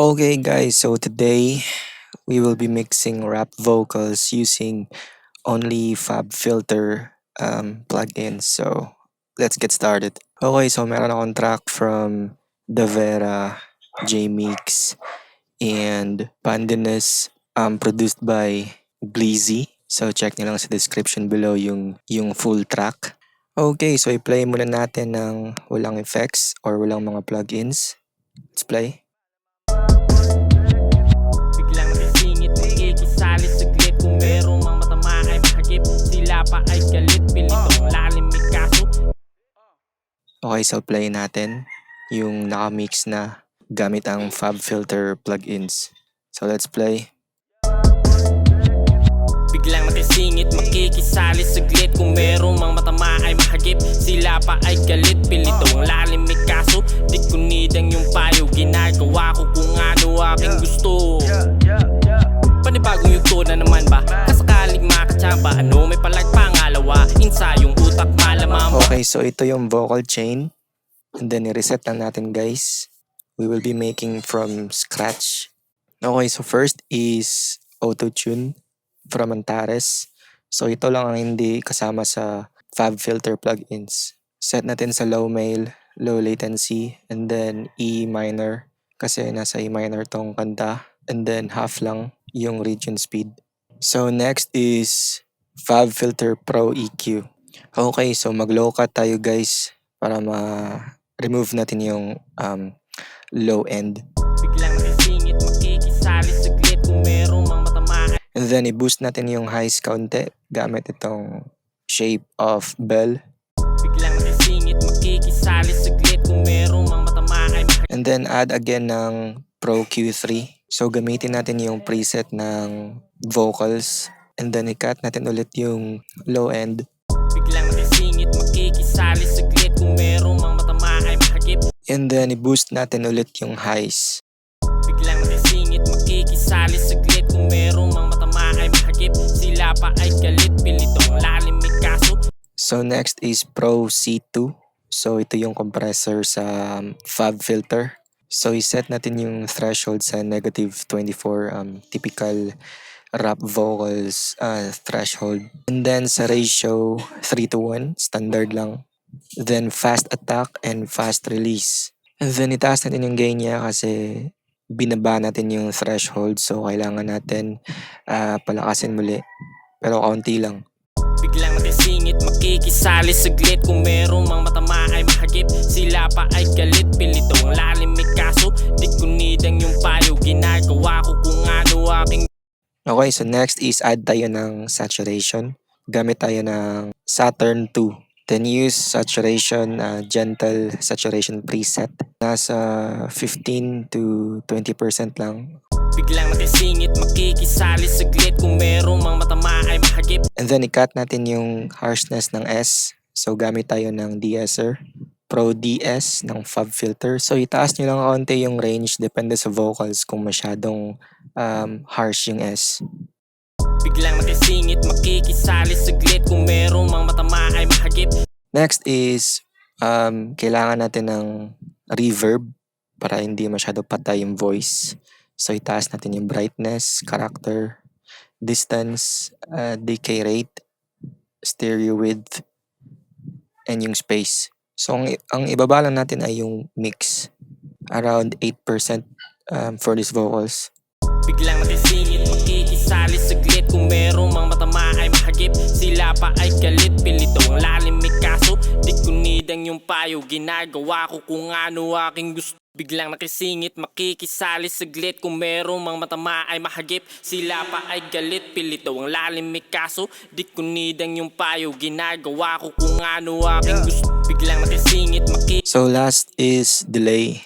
Okay guys, so today we will be mixing rap vocals using only FabFilter plugins. So let's get started. Okay, so meron akong track from Davera, JMix, and Pandinus produced by GLZY. So check nyo lang sa description below yung full track. Okay, so i-play muna natin ng walang effects or walang mga plugins. Let's play. Biglang nasingit, makikisali saglit. Kung merong mga matama ay mahagip, sila pa ay galit, pilitong lalim may kaso. Okay, so play natin yung nakamix na gamit ang FabFilter plugins. So let's play. Biglang nakisingit, makikisali saglit. Kung merong mga matama ay mahagip, sila pa ay galit, pilitong lalim may kaso. Di ko nidang yung payo, ginagawa ko kung ano aking gusto. Panibagong yugto na naman ba? Kasakaling makatsamba, ano may palag pangalawa, insayong utak malamang. Okay, so ito yung vocal chain. And then i-reset lang natin guys. We will be making from scratch. Okay, so first is auto-tune from Antares. So ito lang ang hindi kasama sa FabFilter plugins. Set natin sa low mail, low latency, and then E minor kasi nasa E minor tong kanta. And then half lang yung region speed. So next is FabFilter Pro EQ. Okay, so mag-low cut tayo guys para ma-remove natin yung low end. Biglang nakisingit, makikisali saglit. Kung merong mga matama. And then i-boost natin yung highs kaunti gamit itong shape of bell. Biglang nakisingit, makikisali saglit. Kung merong mga matama ay mahagip. And then add again ng Pro Q3. So gamitin natin yung preset ng vocals. And then i-cut natin ulit yung low end. Biglang nakisingit, makikisali saglit. Kung merong mga matama ay mahagip. And then i-boost natin ulit yung highs. Biglang nakisingit, makikisali saglit. Kung merong mga matama ay mahagip, sila pa ay galit, pilitong lalim may kaso. So next is Pro C2. So ito yung compressor sa FabFilter. So iset natin yung threshold sa -24, typical rap vocals threshold. And then sa ratio 3:1, standard lang. Then fast attack and fast release. And then itaas natin yung gain niya kasi binaba natin yung threshold. So kailangan natin palakasin muli. Pero kaunti lang. Biglang nakisingit, makikisali saglit. Kung merong mga matama ay mahagip, sila pa ay galit, pilitong lalim may kaso. Di ko nidang yung payo, ginagawa ko kung ano aking. Okay, so next is add tayo ng saturation. Gamit tayo ng Saturn 2. Then use saturation, gentle saturation preset. Nasa 15 to 20% lang. Biglang nakisingit, makikisali saglit. Kung merong mga matama ay mahagip. And then i-cut natin yung harshness ng S. So gamit tayo ng de-esser. Pro DS ng FabFilter. So itaas nyo lang kaunti yung range depende sa vocals kung masyadong harsh yung S. Biglang nakisingit, makikisali saglit. Kung merong mga matama ay mahagip. Next is kailangan natin ng reverb para hindi masyado patay yung voice. So itaas natin yung brightness, character, distance, decay rate, stereo width, and yung space. So ang ibaba lang natin ay yung mix. Around 8% for these vocals. Biglang nakisingit, makikisali saglit. Kung merong mga matama ay mahagip, sila pa ay galit, pilitong lalim may kaso. Di ko nidang yung payo, ginagawa ko kung ano aking gusto. Biglang nakisingit, makikisali saglit. Kung merong mga matama ay mahagip, sila pa ay galit, pilitong lalim may kaso. Di ko nidang yung payo, ginagawa ko kung ano aking gusto. Biglang nakisingit, So last is delay.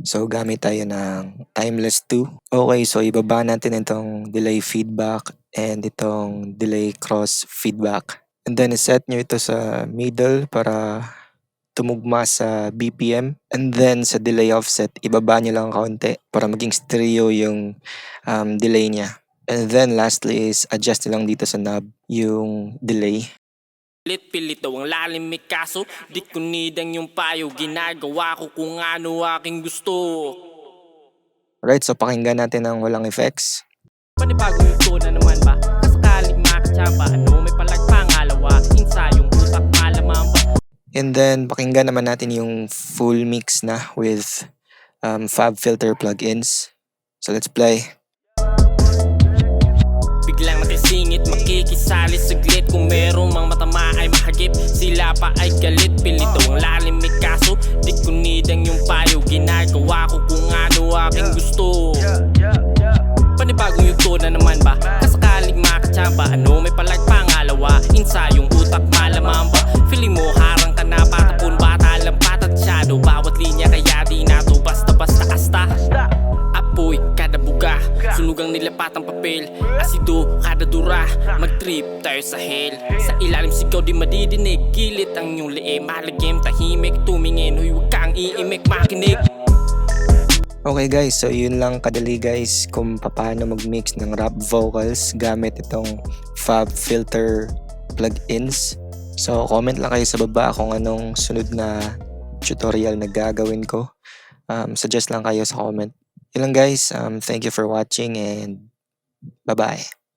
So gamit tayo ng timeless 2. Okay, so ibaba natin itong delay feedback and itong delay cross feedback. And then set nyo ito sa middle para tumugma sa BPM. And then sa delay offset, ibaba nyo lang kaunti para maging stereo yung delay niya. And then lastly is adjust nyo lang dito sa knob yung delay. pilito ang lalim may kaso. Di ko nidang yung payo, ginagawa ko kung ano aking gusto. Alright, so pakinggan natin ang walang effects. Panibagong ito na naman ba? Kasakaling makachamba, ano may palagpangalawa, insayong utak malamang ba? And then, pakinggan naman natin yung full mix na with FabFilter plugins. So, let's play. Biglang nakisingit, makikisali saglit. Kung merong mga matama ay mahagip, sila pa ay galit. Pilitong lalim may kaso, di ko nidang yung payo. Ginagawa ko kung ano aking gusto. Panibagong yugto na naman ba? Kasakaling makachamba, ano may palagpangalawa, insayong utak malamang ba? Feeling mo harang ka na patapon, bata lang patatsado. Bawat linya kaya di na to basta-basta asta. Apoy kada buga, sunugang nilapatang papel. Asido kada dura, mag-trip tayo sa hell. Sa ilalim sigaw di madidinig, kilit ang iyong lee. Malagim tahimik, tumingin, huy huwag kang iimik, makinig. Okay guys, so yun lang kadali guys kung paano mag-mix ng rap vocals gamit itong FabFilter plugins. So comment lang kayo sa baba kung anong sunod na tutorial na gagawin ko. Suggest lang kayo sa comment. Yun lang guys, thank you for watching and bye-bye.